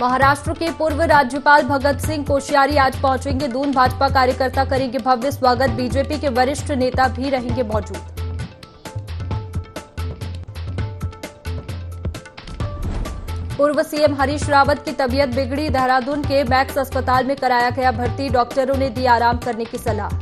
महाराष्ट्र के पूर्व राज्यपाल भगत सिंह कोश्यारी आज पहुंचेंगे दून। भाजपा कार्यकर्ता करेंगे भव्य स्वागत। बीजेपी के वरिष्ठ नेता भी रहेंगे मौजूद। पूर्व सीएम हरीश रावत की तबीयत बिगड़ी। देहरादून के मैक्स अस्पताल में कराया गया भर्ती। डॉक्टरों ने दी आराम करने की सलाह।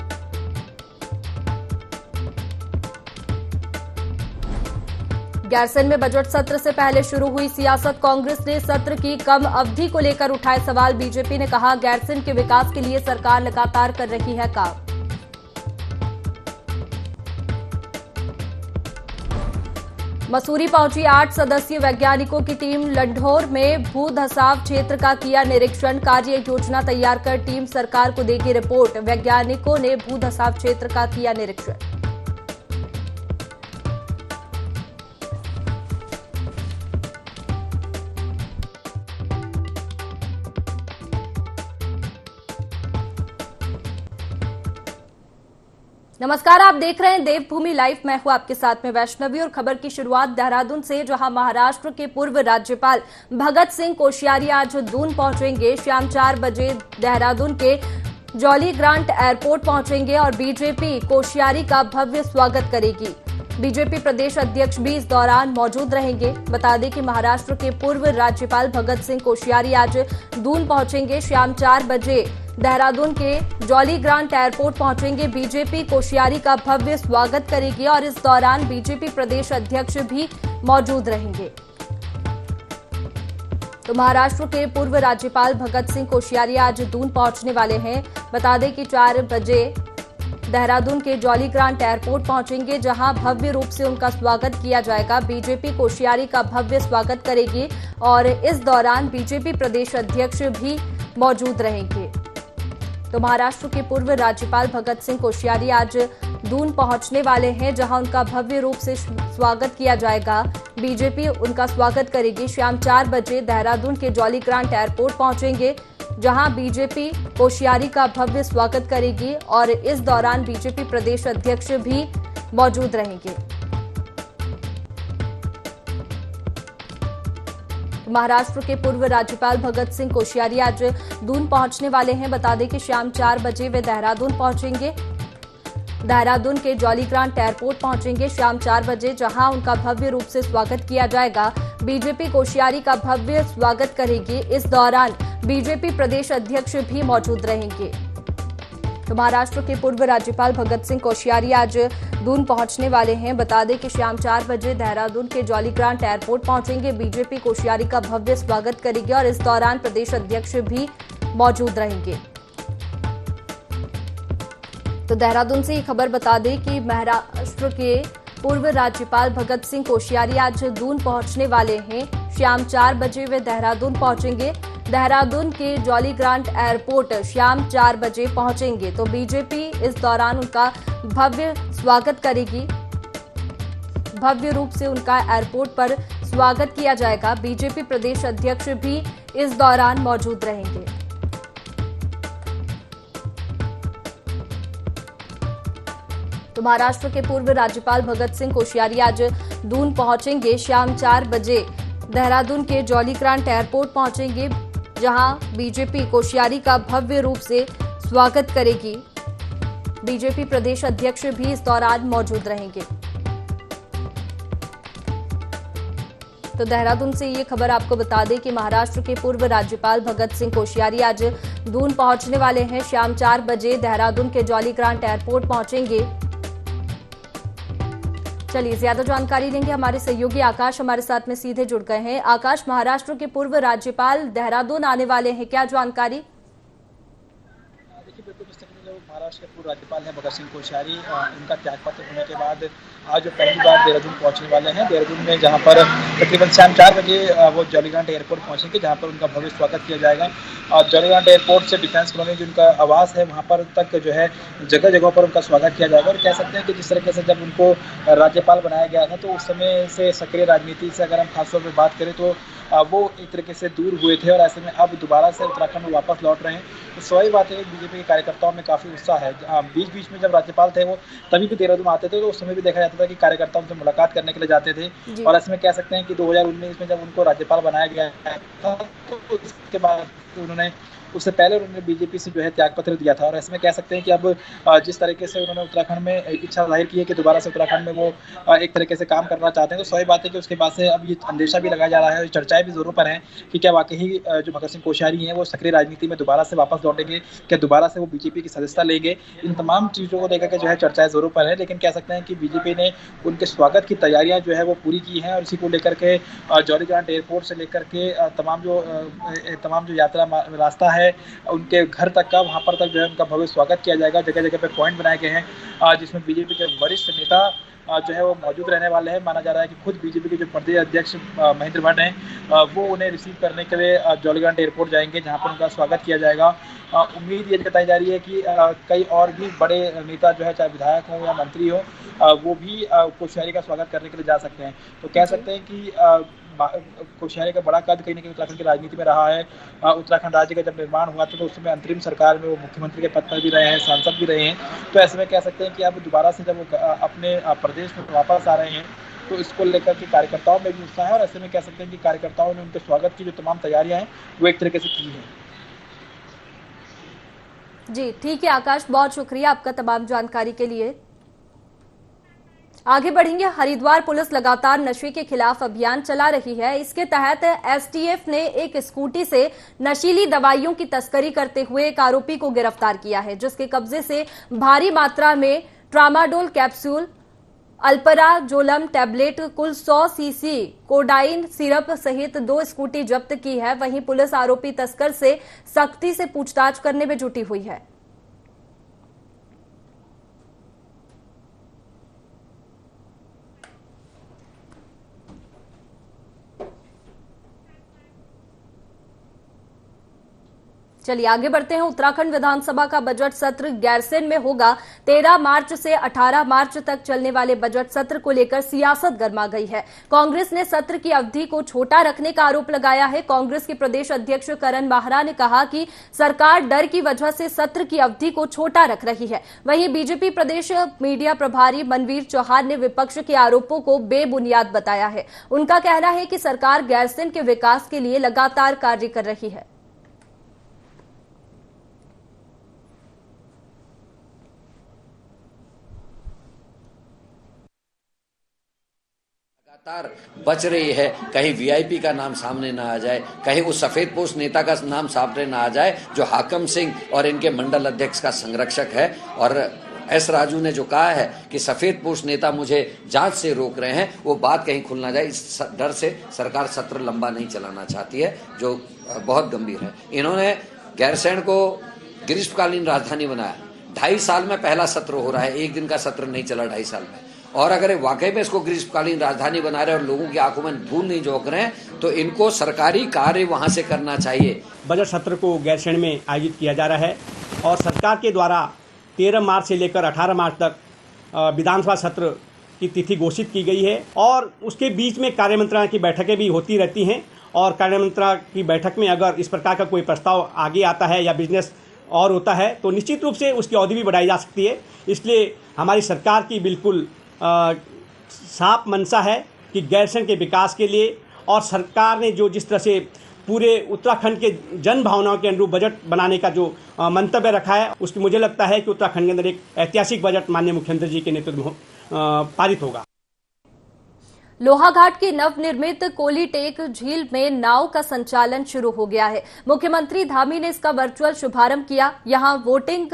गैरसैंण में बजट सत्र से पहले शुरू हुई सियासत। कांग्रेस ने सत्र की कम अवधि को लेकर उठाए सवाल। बीजेपी ने कहा गैरसैंण के विकास के लिए सरकार लगातार कर रही है काम। मसूरी पहुंची 8 सदस्यीय वैज्ञानिकों की टीम। लंढौर में भू धसाव क्षेत्र का किया निरीक्षण। कार्य योजना तैयार कर टीम सरकार को देगी रिपोर्ट। वैज्ञानिकों ने भू धसाव क्षेत्र का किया निरीक्षण। नमस्कार, आप देख रहे हैं देवभूमि लाइव। मैं हूं आपके साथ में वैष्णवी और खबर की शुरुआत देहरादून से, जहां महाराष्ट्र के पूर्व राज्यपाल भगत सिंह कोश्यारी आज दून पहुंचेंगे। शाम 4 बजे देहरादून के जॉली ग्रांट एयरपोर्ट पहुंचेंगे और बीजेपी कोश्यारी का भव्य स्वागत करेगी। बीजेपी प्रदेश अध्यक्ष भी इस दौरान मौजूद रहेंगे। बता दें कि महाराष्ट्र के पूर्व राज्यपाल भगत सिंह कोश्यारी आज दून पहुंचेंगे। शाम 4 बजे देहरादून के जॉली ग्रांट एयरपोर्ट पहुंचेंगे। बीजेपी कोश्यारी का भव्य स्वागत करेगी और इस दौरान बीजेपी प्रदेश अध्यक्ष भी मौजूद रहेंगे। तो महाराष्ट्र के पूर्व राज्यपाल भगत सिंह कोश्यारी आज दून पहुंचने वाले हैं। बता दें कि 4 बजे देहरादून के जॉली ग्रांट एयरपोर्ट पहुंचेंगे, जहां भव्य रूप से उनका स्वागत किया जाएगा। बीजेपी कोश्यारी का भव्य स्वागत करेगी और इस दौरान बीजेपी प्रदेश अध्यक्ष भी मौजूद रहेंगे। तो महाराष्ट्र के पूर्व राज्यपाल भगत सिंह कोश्यारी आज दून पहुंचने वाले हैं, जहां उनका भव्य रूप से स्वागत किया जाएगा। बीजेपी उनका स्वागत करेगी। शाम 4 बजे देहरादून के जॉली ग्रांट एयरपोर्ट पहुंचेंगे, जहां बीजेपी कोश्यारी का भव्य स्वागत करेगी और इस दौरान बीजेपी प्रदेश अध्यक्ष भी मौजूद रहेंगे। महाराष्ट्र के पूर्व राज्यपाल भगत सिंह कोश्यारी आज दून पहुंचने वाले हैं। बता दें कि शाम 4 बजे वे देहरादून पहुंचेंगे। देहरादून के जॉली ग्रांट एयरपोर्ट पहुंचेंगे शाम 4 बजे, जहां उनका भव्य रूप से स्वागत किया जाएगा। बीजेपी कोश्यारी का भव्य स्वागत करेगी। इस दौरान बीजेपी प्रदेश अध्यक्ष भी मौजूद रहेंगे। तो महाराष्ट्र के पूर्व राज्यपाल भगत सिंह कोश्यारी आज दून पहुंचने वाले हैं। बता दें कि शाम 4 बजे देहरादून के जॉली ग्रांट एयरपोर्ट पहुंचेंगे। बीजेपी कोश्यारी का भव्य स्वागत करेगी और इस दौरान प्रदेश अध्यक्ष भी मौजूद रहेंगे। तो देहरादून से ये खबर बता दें कि महाराष्ट्र के पूर्व राज्यपाल भगत सिंह कोश्यारी आज दून पहुंचने वाले हैं। शाम 4 बजे वे देहरादून पहुंचेंगे। देहरादून के जॉली ग्रांट एयरपोर्ट शाम 4 बजे पहुंचेंगे। तो बीजेपी इस दौरान उनका भव्य स्वागत करेगी। भव्य रूप से उनका एयरपोर्ट पर स्वागत किया जाएगा। बीजेपी प्रदेश अध्यक्ष भी इस दौरान मौजूद रहेंगे। तो महाराष्ट्र के पूर्व राज्यपाल भगत सिंह कोश्यारी आज दून पहुंचेंगे। शाम 4 बजे देहरादून के जॉली ग्रांट एयरपोर्ट पहुंचेंगे, जहां बीजेपी कोश्यारी का भव्य रूप से स्वागत करेगी। बीजेपी प्रदेश अध्यक्ष भी इस दौरान मौजूद रहेंगे। तो देहरादून से ये खबर आपको बता दें कि महाराष्ट्र के पूर्व राज्यपाल भगत सिंह कोश्यारी आज दून पहुंचने वाले हैं। शाम 4 बजे देहरादून के जॉली ग्रांट एयरपोर्ट पहुंचेंगे। चलिए ज्यादा जानकारी लेंगे, हमारे सहयोगी आकाश हमारे साथ में सीधे जुड़ गए हैं। आकाश, महाराष्ट्र के पूर्व राज्यपाल देहरादून आने वाले हैं, क्या जानकारी? देखिए, बिल्कुल जो महाराष्ट्र के पूर्व राज्यपाल हैं भगत सिंह कोश्यारी, इनका त्यागपत्र होने के बाद आज पहली बार देहरादून पहुंचने वाले हैं। देहरादून में जहां पर तकरीबन शाम 4 बजे वो जॉली ग्रांट एयरपोर्ट पहुंचेंगे, जहां पर उनका भव्य स्वागत किया जाएगा। और जॉली ग्रांट एयरपोर्ट से डिफेंस कॉलोनी जो उनका आवास है, वहां पर तक जो है जगह जगह पर उनका स्वागत किया जाएगा। और कह सकते हैं कि जिस तरीके से जब उनको राज्यपाल बनाया गया था, तो उस समय से सक्रिय राजनीति से अगर हम खासतौर पर बात करें तो वो एक तरीके से दूर हुए थे और ऐसे में अब दोबारा से उत्तराखंड में वापस लौट रहे हैं। तो सही बात है, बीजेपी के कार्यकर्ताओं में काफ़ी उत्साह है। बीच बीच में जब राज्यपाल थे वो तभी भी देहरादून आते थे, तो उस समय भी देखा जाता था कि कार्यकर्ता उनसे मुलाकात करने के लिए जाते थे। जी। और ऐसे में कह सकते हैं कि 2019 में जब उनको राज्यपाल बनाया गया था, तो उसके बाद उन्होंने उससे पहले उन्होंने बीजेपी से जो है त्यागपत्र दिया था। और ऐसे में कह सकते हैं कि अब जिस तरीके से उन्होंने उत्तराखंड में इच्छा जाहिर की है कि दोबारा से उत्तराखंड में वो एक तरीके से काम करना चाहते हैं, तो सही बात है कि उसके बाद से अब ये अंदेशा भी लगाया जा रहा है और चर्चाएं भी जोरों पर हैं कि क्या वाकई ही जो भगत सिंह कोश्यारी हैं वो सक्रिय राजनीति में दोबारा से वापस लौटेंगे, क्या दोबारा से वो बीजेपी की सदस्यता लेंगे। इन तमाम चीज़ों को लेकर के जो है चर्चाएं जोरों पर है, लेकिन कह सकते हैं कि बीजेपी ने उनके स्वागत की तैयारियां जो है वो पूरी की हैं। और इसी को लेकर के जौलीग्रांट एयरपोर्ट से लेकर के तमाम जो यात्रा रास्ता है उनके घर तक का, वहाँ पर तक जो है उनका भव्य स्वागत किया जाएगा। जगह जगह पे पॉइंट बनाए गए हैं जिसमें बीजेपी के वरिष्ठ नेता जो है वो मौजूद रहने वाले हैं। माना जा रहा है कि खुद बीजेपी के जो प्रदेश अध्यक्ष महेंद्र भट्ट हैं वो उन्हें रिसीव करने के लिए जौलीग्रांट एयरपोर्ट जाएंगे, जहाँ पर उनका स्वागत किया जाएगा। उम्मीद ये जताई जा रही है कि कई और भी बड़े नेता जो है, चाहे विधायक हो या मंत्री हो, वो भी कोश्यारी का स्वागत करने के लिए जा सकते हैं। तो कह सकते हैं कि कोश्यारी का बड़ा कद कहीं न कहीं उत्तराखंड की राजनीति में रहा है। उत्तराखंड राज्य का जब निर्माण हुआ था तो उस समय अंतरिम सरकार में वो मुख्यमंत्री के पद पर भी रहे हैं, सांसद भी रहे हैं। तो ऐसे में कह सकते हैं कि अब दोबारा से जब वो अपने प्रदेश में वापस आ रहे हैं, तो इसको लेकर के कार्यकर्ताओं में भी उत्साह है। और ऐसे में कह सकते हैं कि कार्यकर्ताओं ने उनके स्वागत की जो तमाम तैयारियां हैं वो एक तरीके से की हैं। जी ठीक है आकाश, बहुत शुक्रिया आपका तमाम जानकारी के लिए। आगे बढ़ेंगे। हरिद्वार पुलिस लगातार नशे के खिलाफ अभियान चला रही है। इसके तहत एसटीएफ ने एक स्कूटी से नशीली दवाइयों की तस्करी करते हुए एक आरोपी को गिरफ्तार किया है, जिसके कब्जे से भारी मात्रा में ट्रामाडोल कैप्सूल, अल्पराजोलम टैबलेट, कुल 100 सीसी कोडाइन सिरप सहित 2 स्कूटी जब्त की है। वहीं पुलिस आरोपी तस्कर से सख्ती से पूछताछ करने में जुटी हुई है। चलिए आगे बढ़ते हैं। उत्तराखंड विधानसभा का बजट सत्र गैरसैंण में होगा। 13 मार्च से 18 मार्च तक चलने वाले बजट सत्र को लेकर सियासत गर्मा गई है। कांग्रेस ने सत्र की अवधि को छोटा रखने का आरोप लगाया है। कांग्रेस के प्रदेश अध्यक्ष करण माहरा ने कहा कि सरकार डर की वजह से सत्र की अवधि को छोटा रख रही है। वहीं बीजेपी प्रदेश मीडिया प्रभारी मनवीर चौहान ने विपक्ष के आरोपों को बेबुनियाद बताया है। उनका कहना है कि सरकार गैरसैंण के विकास के लिए लगातार कार्य कर रही है। लगातार बच रही है, कहीं वीआईपी का नाम सामने ना आ जाए, कहीं उस सफेदपोश नेता का नाम सामने ना आ जाए जो हाकम सिंह और इनके मंडल अध्यक्ष का संरक्षक है। और एस राजू ने जो कहा है कि सफेदपोश नेता मुझे जांच से रोक रहे हैं, वो बात कहीं खुल ना जाए, इस डर से सरकार सत्र लंबा नहीं चलाना चाहती है, जो बहुत गंभीर है। इन्होंने गैरसैंण को ग्रीष्मकालीन राजधानी बनाया। 2.5 साल में पहला सत्र हो रहा है, एक दिन का सत्र नहीं चला 2.5 साल में। और अगर वाकई में इसको ग्रीष्मकालीन राजधानी बना रहे और लोगों की आंखों में धूल नहीं झोंक रहे हैं, तो इनको सरकारी कार्य वहां से करना चाहिए। बजट सत्र को गैरसैंण में आयोजित किया जा रहा है और सरकार के द्वारा 13 मार्च से लेकर 18 मार्च तक विधानसभा सत्र की तिथि घोषित की गई है। और उसके बीच में कार्यमंत्रणा की बैठकें भी होती रहती हैं। और कार्यमंत्रणा की बैठक में अगर इस प्रकार का कोई प्रस्ताव आगे आता है या बिजनेस और होता है तो निश्चित रूप से उसकी अवधि भी बढ़ाई जा सकती है। इसलिए हमारी सरकार की बिल्कुल साफ मंशा है कि गैरसैंण के विकास के लिए, और सरकार ने जो जिस तरह से पूरे उत्तराखंड के जन भावनाओं के अनुरूप बजट बनाने का जो मंतव्य रखा है, उसकी मुझे लगता है कि उत्तराखंड के अंदर एक ऐतिहासिक बजट माननीय मुख्यमंत्री जी के नेतृत्व में पारित होगा। लोहाघाट की नवनिर्मित कोलीटेक झील में नाव का संचालन शुरू हो गया है। मुख्यमंत्री धामी ने इसका वर्चुअल शुभारंभ किया। यहां वोटिंग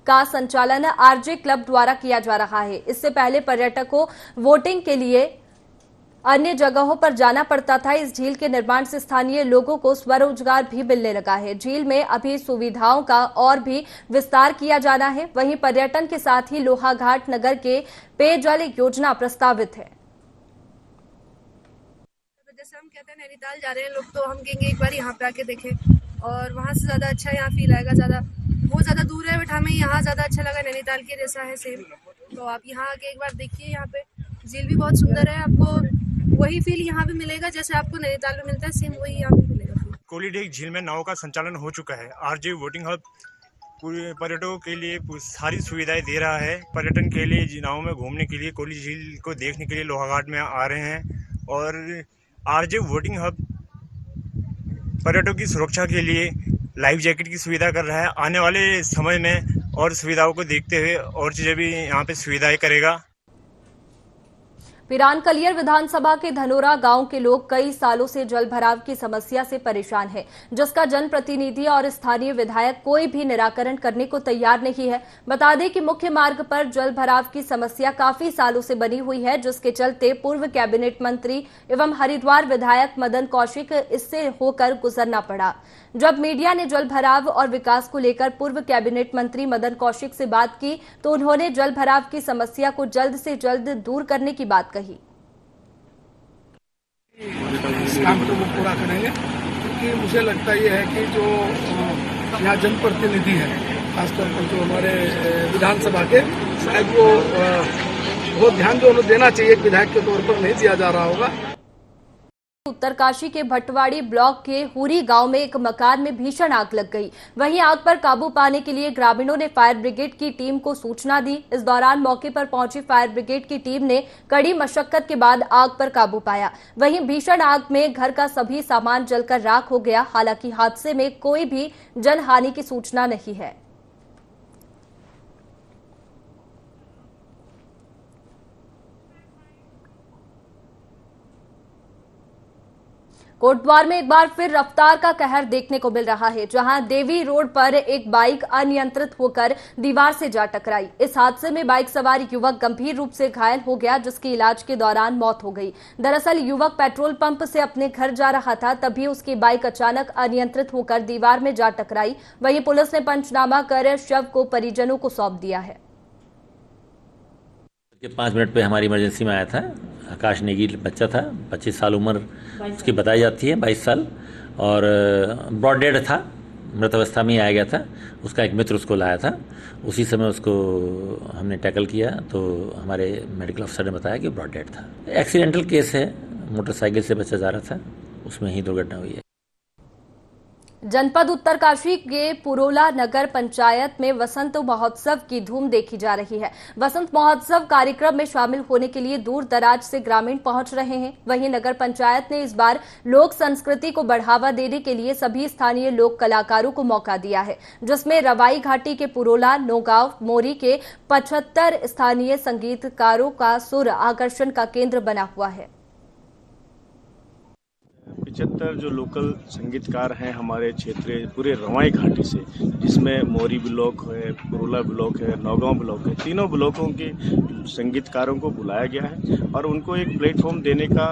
का संचालन आरजे क्लब द्वारा किया जा रहा है। इससे पहले पर्यटकों वोटिंग के लिए अन्य जगहों पर जाना पड़ता था। इस झील के निर्माण से स्थानीय लोगों को स्वरोजगार भी मिलने लगा है। झील में अभी सुविधाओं का और भी विस्तार किया जाना है। वहीं पर्यटन के साथ ही लोहाघाट नगर के पेयजल योजना प्रस्तावित है। जैसे हम कहते हैं नैनीताल जा रहे हैं लोग, तो हम कहेंगे एक बार यहाँ पे आके देखें, और वहाँ से ज़्यादा अच्छा यहाँ फील आएगा। बहुत ज़्यादा दूर है बट हमें यहाँ ज़्यादा अच्छा लगा, नैनीताल के जैसा है सेम। तो आप यहाँ आके एक बार देखिए, यहाँ पे झील भी बहुत सुंदर है। आपको वही फील यहाँ भी मिलेगा जैसे आपको नैनीताल में मिलता है, सेम वही यहाँ भी मिलेगा। कोलीटेक झील में नाव का संचालन हो चुका है। आरजे वोटिंग हब पर्यटकों के लिए सारी सुविधाएं दे रहा है। पर्यटन के लिए नाव में घूमने के लिए, कोली झील को देखने के लिए लोहाघाट में आ रहे हैं। और आरजे वोटिंग हब पर्यटकों की सुरक्षा के लिए लाइफ जैकेट की सुविधा कर रहा है। आने वाले समय में और सुविधाओं को देखते हुए और चीजें भी यहाँ पे सुविधाएं करेगा। पिरानकलियर विधानसभा के धनोरा गांव के लोग कई सालों से जल भराव की समस्या से परेशान हैं, जिसका जनप्रतिनिधि और स्थानीय विधायक कोई भी निराकरण करने को तैयार नहीं है। बता दें कि मुख्य मार्ग पर जल भराव की समस्या काफी सालों से बनी हुई है, जिसके चलते पूर्व कैबिनेट मंत्री एवं हरिद्वार विधायक मदन कौशिक इससे होकर गुजरना पड़ा। जब मीडिया ने जल भराव और विकास को लेकर पूर्व कैबिनेट मंत्री मदन कौशिक से बात की तो उन्होंने जल भराव की समस्या को जल्द से जल्द दूर करने की बात कही। इस काम को वो पूरा करेंगे, क्योंकि मुझे लगता ये है कि जो यहाँ जनप्रतिनिधि है, खासतौर पर जो हमारे विधानसभा के, शायद वो ध्यान जो उन्हें देना चाहिए विधायक के तौर पर नहीं दिया जा रहा होगा। उत्तरकाशी के भटवाड़ी ब्लॉक के हुरी गांव में एक मकान में भीषण आग लग गई। वहीं आग पर काबू पाने के लिए ग्रामीणों ने फायर ब्रिगेड की टीम को सूचना दी। इस दौरान मौके पर पहुंची फायर ब्रिगेड की टीम ने कड़ी मशक्कत के बाद आग पर काबू पाया। वहीं भीषण आग में घर का सभी सामान जलकर राख हो गया। हालांकि हादसे में कोई भी जनहानि की सूचना नहीं है। कोटद्वार में एक बार फिर रफ्तार का कहर देखने को मिल रहा है, जहां देवी रोड पर एक बाइक अनियंत्रित होकर दीवार से जा टकराई। इस हादसे में बाइक सवार युवक गंभीर रूप से घायल हो गया, जिसकी इलाज के दौरान मौत हो गई। दरअसल युवक पेट्रोल पंप से अपने घर जा रहा था, तभी उसकी बाइक अचानक अनियंत्रित होकर दीवार में जा टकराई। वहीं पुलिस ने पंचनामा कर शव को परिजनों को सौंप दिया है। 5 मिनट पे हमारी इमरजेंसी में आया था। आकाश नेगी बच्चा था, 25 साल उम्र उसकी बताई जाती है, 22 साल, और ब्रॉड डेड था, मृत अवस्था में ही आया गया था। उसका एक मित्र उसको लाया था, उसी समय उसको हमने टैकल किया तो हमारे मेडिकल अफसर ने बताया कि ब्रॉड डेड था। एक्सीडेंटल केस है, मोटरसाइकिल से बच्चा जा रहा था, उसमें ही दुर्घटना हुई है। जनपद उत्तरकाशी के पुरोला नगर पंचायत में वसंत महोत्सव की धूम देखी जा रही है। वसंत महोत्सव कार्यक्रम में शामिल होने के लिए दूर दराज से ग्रामीण पहुंच रहे हैं। वहीं नगर पंचायत ने इस बार लोक संस्कृति को बढ़ावा देने के लिए सभी स्थानीय लोक कलाकारों को मौका दिया है, जिसमें रवाई घाटी के पुरोला, नौगांव, मोरी के 75 स्थानीय संगीतकारों का सुर आकर्षण का केंद्र बना हुआ है। 75 जो लोकल संगीतकार हैं हमारे क्षेत्र पूरे रवाई घाटी से, जिसमें मोरी ब्लॉक है, पुरोला ब्लॉक है, नौगांव ब्लॉक है, तीनों ब्लॉकों के संगीतकारों को बुलाया गया है और उनको एक प्लेटफॉर्म देने का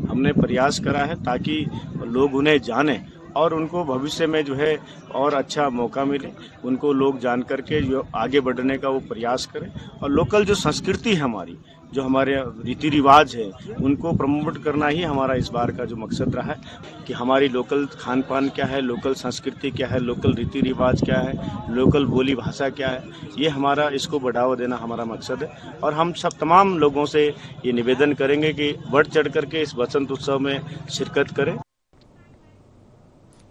हमने प्रयास करा है, ताकि लोग उन्हें जानें और उनको भविष्य में जो है और अच्छा मौका मिले, उनको लोग जान करके जो आगे बढ़ने का वो प्रयास करें। और लोकल जो संस्कृति है हमारी, जो हमारे रीति रिवाज है, उनको प्रमोट करना ही हमारा इस बार का जो मकसद रहा है कि हमारी लोकल खान पान क्या है, लोकल संस्कृति क्या है, लोकल रीति रिवाज क्या है, लोकल बोली भाषा क्या है, ये हमारा इसको बढ़ावा देना हमारा मकसद है। और हम सब तमाम लोगों से ये निवेदन करेंगे कि बढ़ चढ़ करके इस वसंत उत्सव में शिरकत करें।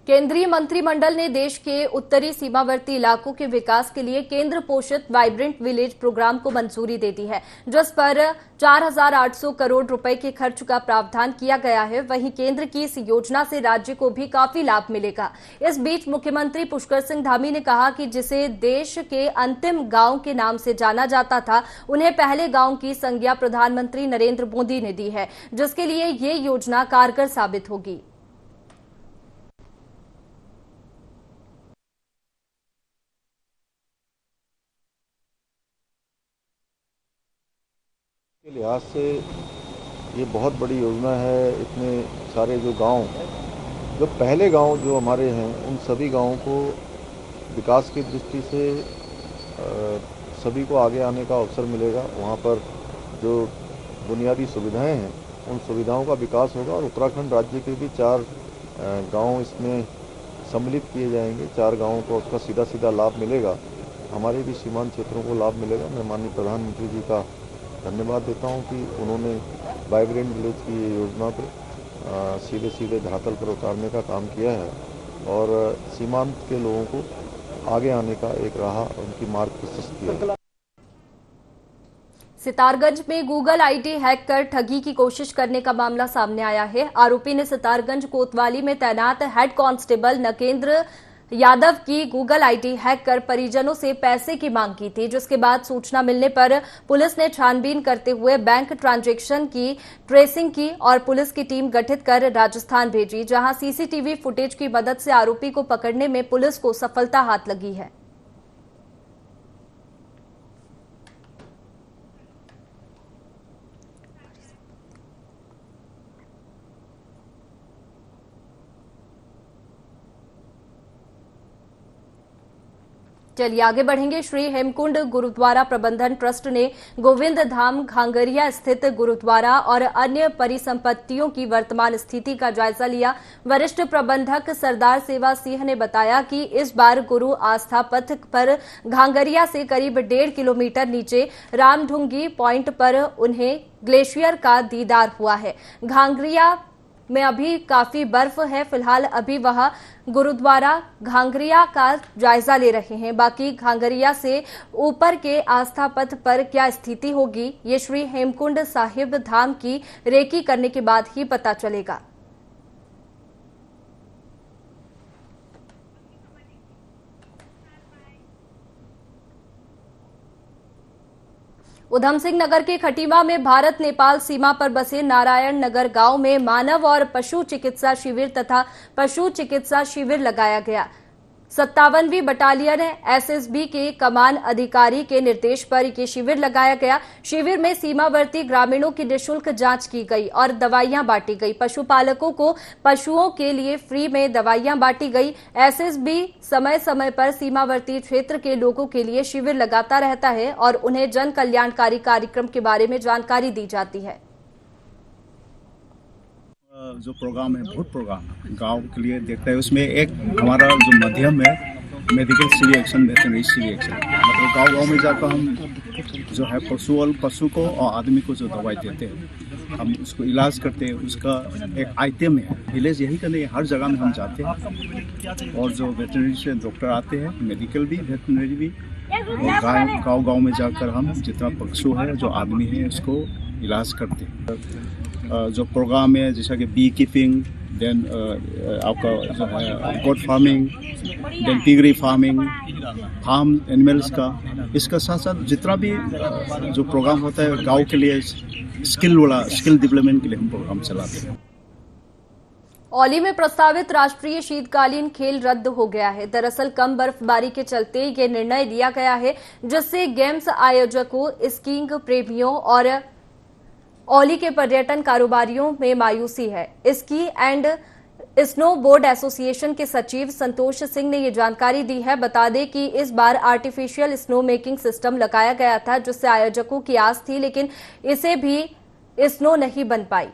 केंद्रीय मंत्रिमंडल ने देश के उत्तरी सीमावर्ती इलाकों के विकास के लिए केंद्र पोषित वाइब्रेंट विलेज प्रोग्राम को मंजूरी दे दी है, जिस पर 4,800 करोड़ रुपए के खर्च का प्रावधान किया गया है। वहीं केंद्र की इस योजना से राज्य को भी काफी लाभ मिलेगा। इस बीच मुख्यमंत्री पुष्कर सिंह धामी ने कहा कि जिसे देश के अंतिम गांव के नाम से जाना जाता था, उन्हें पहले गांव की संज्ञा प्रधानमंत्री नरेंद्र मोदी ने दी है, जिसके लिए ये योजना कारगर साबित होगी। के लिहाज से ये बहुत बड़ी योजना है। इतने सारे जो गांव, जो पहले गांव जो हमारे हैं, उन सभी गांवों को विकास की दृष्टि से सभी को आगे आने का अवसर मिलेगा। वहां पर जो बुनियादी सुविधाएं हैं, उन सुविधाओं का विकास होगा और उत्तराखंड राज्य के भी 4 गांव इसमें सम्मिलित किए जाएंगे। 4 गाँवों को उसका सीधा सीधा लाभ मिलेगा। हमारे भी सीमांत क्षेत्रों को लाभ मिलेगा। मैं माननीय प्रधानमंत्री जी का धन्यवाद देता हूं कि उन्होंने वाइब्रेंट विलेज की ये योजना पर सीधे सीधे धरातल पर उतारने का काम किया है और सीमांत के लोगों को आगे आने का एक राह उनकी मार्ग प्रशस्त किया। सितारगंज में गूगल आईडी हैक कर ठगी की कोशिश करने का मामला सामने आया है। आरोपी ने सितारगंज कोतवाली में तैनात हेड कांस्टेबल नकेंद्र यादव की गूगल आईडी हैक कर परिजनों से पैसे की मांग की थी, जिसके बाद सूचना मिलने पर पुलिस ने छानबीन करते हुए बैंक ट्रांजैक्शन की ट्रेसिंग की और पुलिस की टीम गठित कर राजस्थान भेजी, जहां सीसीटीवी फुटेज की मदद से आरोपी को पकड़ने में पुलिस को सफलता हाथ लगी है। चलिए आगे बढ़ेंगे। श्री हेमकुंड गुरुद्वारा प्रबंधन ट्रस्ट ने गोविंद धाम घांगरिया स्थित गुरुद्वारा और अन्य परिसंपत्तियों की वर्तमान स्थिति का जायजा लिया। वरिष्ठ प्रबंधक सरदार सेवा सिंह ने बताया कि इस बार गुरु आस्था पथ पर घांगरिया से करीब 1.5 किलोमीटर नीचे रामढुंगी पॉइंट पर उन्हें ग्लेशियर का दीदार हुआ है। घांगरिया में अभी काफी बर्फ है। फिलहाल अभी वह गुरुद्वारा घांगरिया का जायजा ले रहे हैं। बाकी घांगरिया से ऊपर के आस्था पथ पर क्या स्थिति होगी, ये श्री हेमकुंड साहिब धाम की रेकी करने के बाद ही पता चलेगा। उधम सिंह नगर के खटीमा में भारत नेपाल सीमा पर बसे नारायण नगर गांव में मानव और पशु चिकित्सा शिविर तथा पशु चिकित्सा शिविर लगाया गया। 57वीं बटालियन एसएसबी के कमान अधिकारी के निर्देश पर ये शिविर लगाया गया। शिविर में सीमावर्ती ग्रामीणों की निःशुल्क जांच की गई और दवाइयां बांटी गई। पशुपालकों को पशुओं के लिए फ्री में दवाइयां बांटी गई। एसएसबी समय समय पर सीमावर्ती क्षेत्र के लोगों के लिए शिविर लगाता रहता है और उन्हें जन कल्याणकारी कार्यक्रम के बारे में जानकारी दी जाती है। जो प्रोग्राम है, बहुत प्रोग्राम गांव के लिए देखता है। उसमें एक हमारा जो माध्यम है medical civic action, veterinary civic action, मतलब गांव में जाकर हम जो है पशु को और आदमी को जो दवाई देते हैं, हम उसको इलाज करते हैं। उसका एक आइटम है विलेज, यही का नहीं, हर जगह में हम जाते हैं। और जो वेटरनरी से डॉक्टर आते हैं, मेडिकल भी वेटरनरी भी, और गाँव में जाकर हम जितना पशु है जो आदमी है उसको इलाज करते हैं। जो प्रोग्राम है जैसा कि बी कीपिंग, देन आपका जो है goat farming, then piggery farming, farm animals का, इसका साथ साथ जितना भी जो प्रोग्राम होता है गांव के लिए स्किल डेवलपमेंट के लिए हम प्रोग्राम चलाते हैं। औली में प्रस्तावित राष्ट्रीय शीतकालीन खेल रद्द हो गया है। दरअसल कम बर्फबारी के चलते ये निर्णय लिया गया है, जिससे गेम्स आयोजकों, स्कीइंग प्रेमियों और औली के पर्यटन कारोबारियों में मायूसी है। Ski and snow board association के सचिव संतोष सिंह ने ये जानकारी दी है। बता दें कि इस बार आर्टिफिशियल स्नो मेकिंग सिस्टम लगाया गया था, जिससे आयोजकों की आस थी, लेकिन इसे भी स्नो नहीं बन पाई।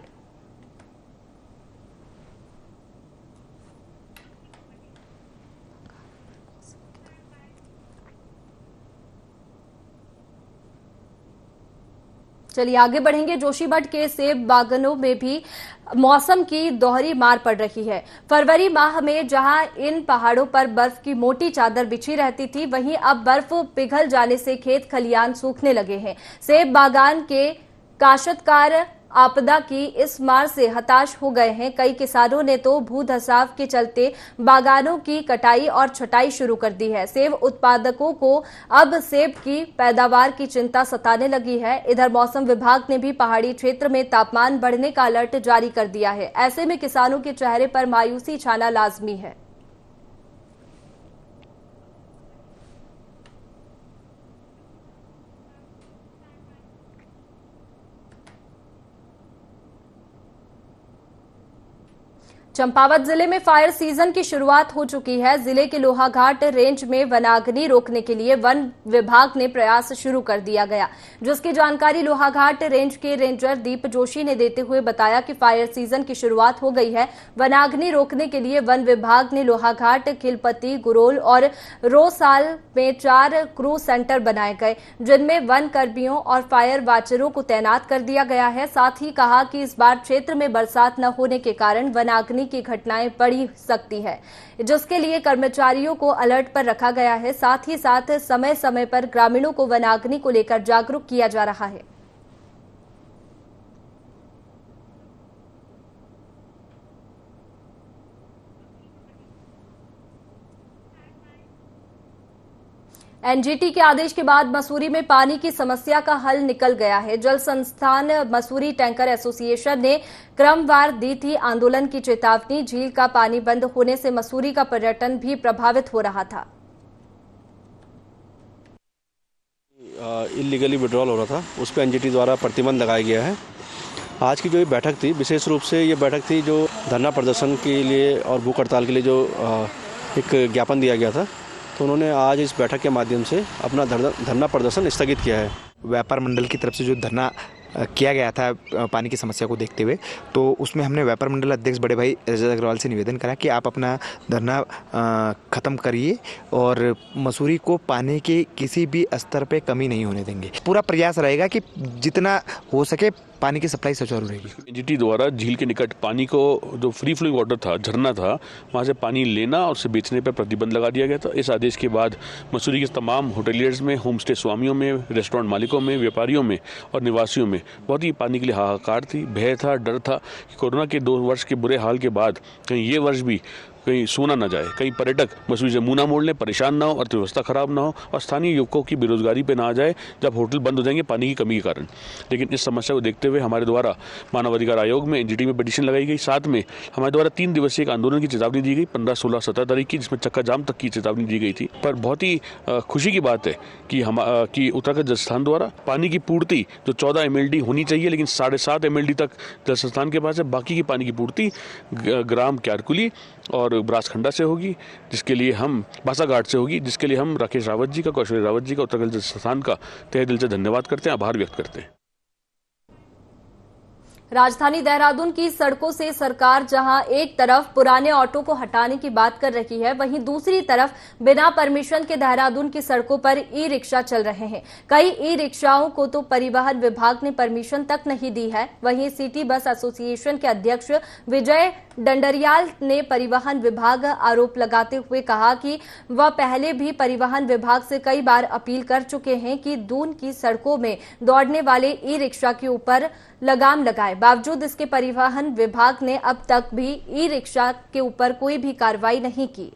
चलिए आगे बढ़ेंगे। जोशीमठ के सेब बागानों में भी मौसम की दोहरी मार पड़ रही है। फरवरी माह में जहां इन पहाड़ों पर बर्फ की मोटी चादर बिछी रहती थी, वहीं अब बर्फ पिघल जाने से खेत खलियान सूखने लगे हैं। सेब बागान के काश्तकार आपदा की इस मार से हताश हो गए हैं। कई किसानों ने तो भूधसाव के चलते बागानों की कटाई और छटाई शुरू कर दी है। सेब उत्पादकों को अब सेब की पैदावार की चिंता सताने लगी है। इधर मौसम विभाग ने भी पहाड़ी क्षेत्र में तापमान बढ़ने का अलर्ट जारी कर दिया है। ऐसे में किसानों के चेहरे पर मायूसी छाना लाजमी है। चंपावत जिले में फायर सीजन की शुरुआत हो चुकी है। जिले के लोहाघाट रेंज में वनाग्नि रोकने के लिए वन विभाग ने प्रयास शुरू कर दिया गया, जिसकी जानकारी लोहाघाट रेंज के रेंजर दीप जोशी ने देते हुए बताया कि फायर सीजन की शुरुआत हो गई है। वनाग्नि रोकने के लिए वन विभाग ने लोहाघाट, खिलपति, गुरोल और रोसाल में 4 क्रू सेंटर बनाए गए, जिनमें वन कर्मियों और फायर वाचरों को तैनात कर दिया गया है। साथ ही कहा कि इस बार क्षेत्र में बरसात न होने के कारण वनाग्नि होने की घटनाएं बढ़ सकती है, जिसके लिए कर्मचारियों को अलर्ट पर रखा गया है। साथ ही साथ समय समय पर ग्रामीणों को वनाग्नि को लेकर जागरूक किया जा रहा है। एनजीटी के आदेश के बाद मसूरी में पानी की समस्या का हल निकल गया है। जल संस्थान मसूरी टैंकर एसोसिएशन ने क्रमवार दी थी आंदोलन की चेतावनी। झील का पानी बंद होने से मसूरी का पर्यटन भी प्रभावित हो रहा था। इलीगली विड्रॉल हो रहा था, उस पर एनजीटी द्वारा प्रतिबंध लगाया गया है। आज की जो ये बैठक थी, विशेष रूप से ये बैठक थी जो धरना प्रदर्शन के लिए और भूख हड़ताल के लिए जो एक ज्ञापन दिया गया था, तो उन्होंने आज इस बैठक के माध्यम से अपना धरना प्रदर्शन स्थगित किया है। व्यापार मंडल की तरफ से जो धरना किया गया था पानी की समस्या को देखते हुए, तो उसमें हमने व्यापार मंडल अध्यक्ष बड़े भाई रजत अग्रवाल से निवेदन करा कि आप अपना धरना ख़त्म करिए और मसूरी को पानी के किसी भी स्तर पे कमी नहीं होने देंगे। पूरा प्रयास रहेगा कि जितना हो सके पानी की सप्लाई सुचारू रहेगी। एनजीटी द्वारा झील के निकट पानी को जो फ्री फ्लोइंग वाटर था, झरना था, वहाँ से पानी लेना और उसे बेचने पर प्रतिबंध लगा दिया गया था। इस आदेश के बाद मसूरी के तमाम होटलियर्स में, होम स्टे स्वामियों में, रेस्टोरेंट मालिकों में, व्यापारियों में और निवासियों में बहुत ही पानी के लिए हाहाकार थी, भय था, डर था कि कोरोना के 2 वर्ष के बुरे हाल के बाद कहीं ये वर्ष भी कहीं सोना न जाए, कहीं पर्यटक मसूरी से मुंह ना मोड़ लें, परेशान ना हो, अर्थव्यवस्था खराब ना हो और स्थानीय युवकों की बेरोजगारी पे ना आ जाए जब होटल बंद हो जाएंगे पानी की कमी के कारण। लेकिन इस समस्या को देखते हुए हमारे द्वारा मानवाधिकार आयोग में एनजीटी में पिटीशन लगाई गई। साथ में हमारे द्वारा 3 दिवसीय एक आंदोलन की चेतावनी दी गई 15, 16, 17 तारीख की, जिसमें चक्का जाम तक की चेतावनी दी गई थी। पर बहुत ही खुशी की बात है कि उत्तराखंड जल संस्थान द्वारा पानी की पूर्ति जो 14 MLD होनी चाहिए, लेकिन 7.5 MLD तक जल संस्थान के पास है। बाकी की पानी की पूर्ति ग्राम क्यारकुली और ब्रासखंडा से होगी, जिसके लिए हम बासाघाट से होगी, जिसके लिए हम राकेश रावत जी का, कौशल रावत जी का, उत्तराखंड जल संस्थान का तहे दिल से धन्यवाद करते हैं, आभार व्यक्त करते हैं। राजधानी देहरादून की सड़कों से सरकार जहां एक तरफ पुराने ऑटो को हटाने की बात कर रही है, वहीं दूसरी तरफ बिना परमिशन के देहरादून की सड़कों पर ई रिक्शा चल रहे हैं। कई ई रिक्शाओं को तो परिवहन विभाग ने परमिशन तक नहीं दी है। वहीं सिटी बस एसोसिएशन के अध्यक्ष विजय डंडरियाल ने परिवहन विभाग आरोप लगाते हुए कहा कि वह पहले भी परिवहन विभाग से कई बार अपील कर चुके हैं कि दून की सड़कों में दौड़ने वाले ई रिक्शा के ऊपर लगाम लगाए। बावजूद इसके परिवहन विभाग ने अब तक भी ई रिक्शा के ऊपर कोई भी कार्रवाई नहीं की।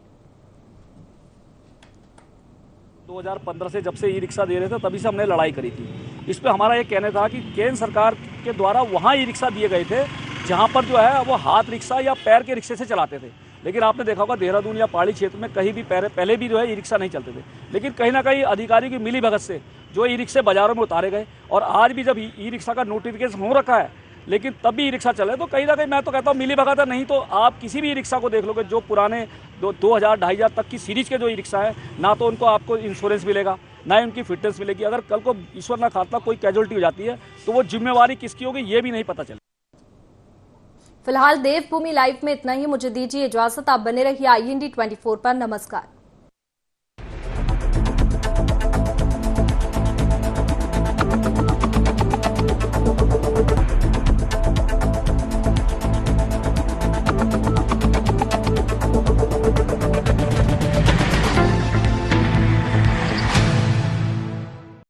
2015 से जब से ई रिक्शा दे रहे थे तभी से हमने लड़ाई करी थी। इस पे हमारा ये कहना था कि केंद्र सरकार के द्वारा वहाँ ई रिक्शा दिए गए थे जहाँ पर जो है वो हाथ रिक्शा या पैर के रिक्शे से चलाते थे। लेकिन आपने देखा होगा देहरादून या पहाड़ी क्षेत्र में कहीं भी पहले भी जो है ई रिक्शा नहीं चलते थे। लेकिन कहीं ना कहीं अधिकारी की मिली भगत से जो ई रिक्शे बाजारों में उतारे गए और आज भी जब ई रिक्शा का नोटिफिकेशन हो रखा है लेकिन तब भी ई रिक्शा चले, तो कहीं ना कहीं मैं तो कहता हूँ मिली भगत है। नहीं तो आप किसी भी ई रिक्शा को देख लोगे जो पुराने 2000-2500 तक की सीरीज के जो ई रिक्शा है, ना तो उनको आपको इंश्योरेंस मिलेगा, ना ही उनकी फिटनेस मिलेगी। अगर कल को ईश्वर ना खास्ता कोई कैजुअलिटी हो जाती है तो वो जिम्मेवारी किसकी होगी ये भी नहीं पता चले। फिलहाल देवभूमि लाइव में इतना ही। मुझे दीजिए इजाजत। आप बने रहिए IND 24 पर। नमस्कार।